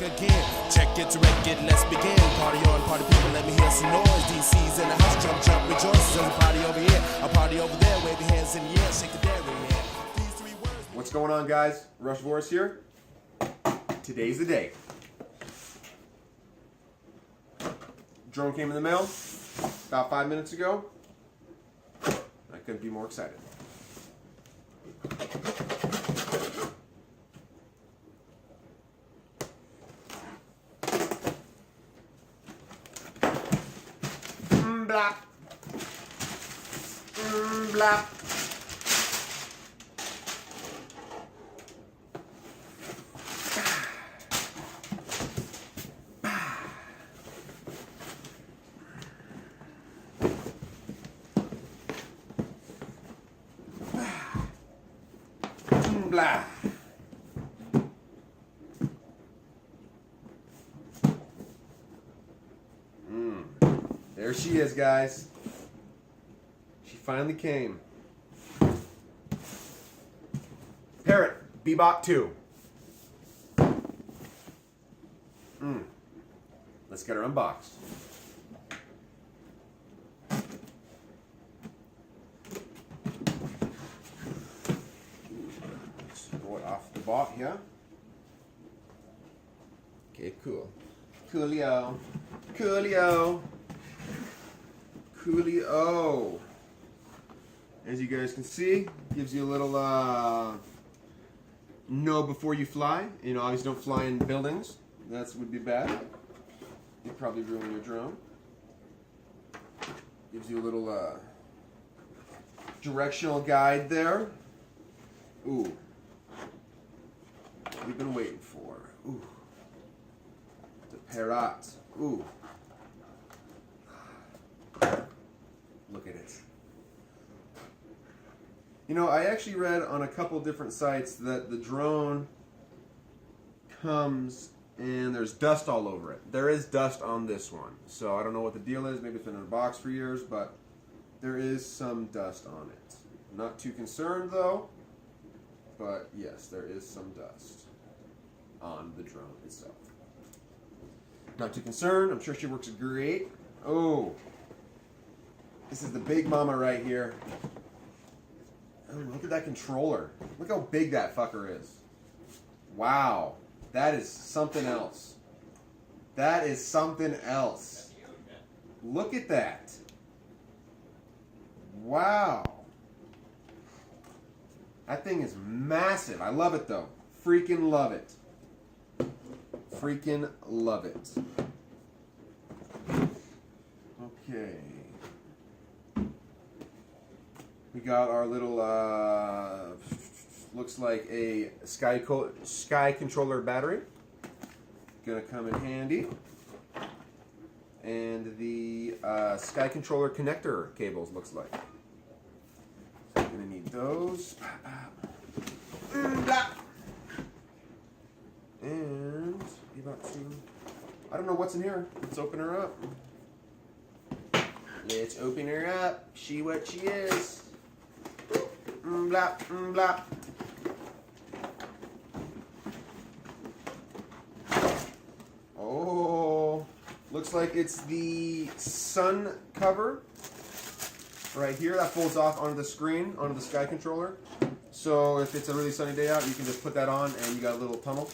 again. Check it to wreck it, let's begin. Party on, party people, let me hear some noise. DC's in the house, jump, jump, rejoice. There's a party over here, a party over there. Wave your hands in the air, shake the dairy, man. These three words. What's going on, guys? Rush Voorhis here. Today's the day. Drone came in the mail about 5 minutes ago. I couldn't be more excited. Blah. Blah. Blah. There she is, guys. She finally came. Parrot Bebop 2. Let's get her unboxed. Throw it off the bot here. Okay, cool. Coolio. Coolio. Coolio. As you guys can see, gives you a little know before you fly. You know, obviously don't fly in buildings. That would be bad. You'd probably ruin your drone. Gives you a little directional guide there. Ooh. What we've been waiting for. Ooh. The Parrot. Ooh. Look at it. You know, I actually read on a couple different sites that the drone comes and there's dust all over it. There is dust on this one. So I don't know what the deal is. Maybe it's been in a box for years, but there is some dust on it. Not too concerned though, but yes, there is some dust on the drone itself. Not too concerned. I'm sure she works great. Oh. This is the big mama right here. Oh, look at that controller. Look how big that fucker is. Wow. That is something else. That is something else. Look at that. Wow. That thing is massive. I love it though. Freaking love it. Freaking love it. Okay. We got our little, looks like a sky controller battery. Gonna come in handy. And the sky controller connector cables looks like. So we're gonna need those. And about to, I don't know what's in here. Let's open her up. Let's open her up. See what she is. Blah, blah. Oh, looks like it's the sun cover right here that folds off onto the screen, onto the sky controller. So if it's a really sunny day out, you can just put that on and you got a little tunnel.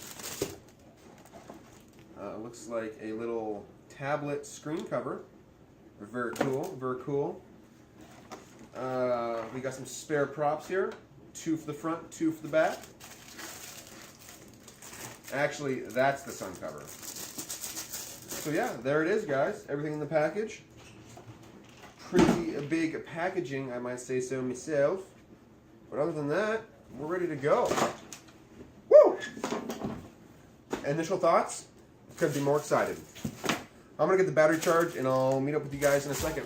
Looks like a little tablet screen cover. Very cool, very cool. We got some spare props here. 2 for the front, 2 for the back. Actually, that's the sun cover. So yeah, there it is, guys. Everything in the package. Pretty big packaging, I might say so myself. But other than that, we're ready to go. Woo! Initial thoughts? Couldn't be more excited. I'm gonna get the battery charged and I'll meet up with you guys in a second.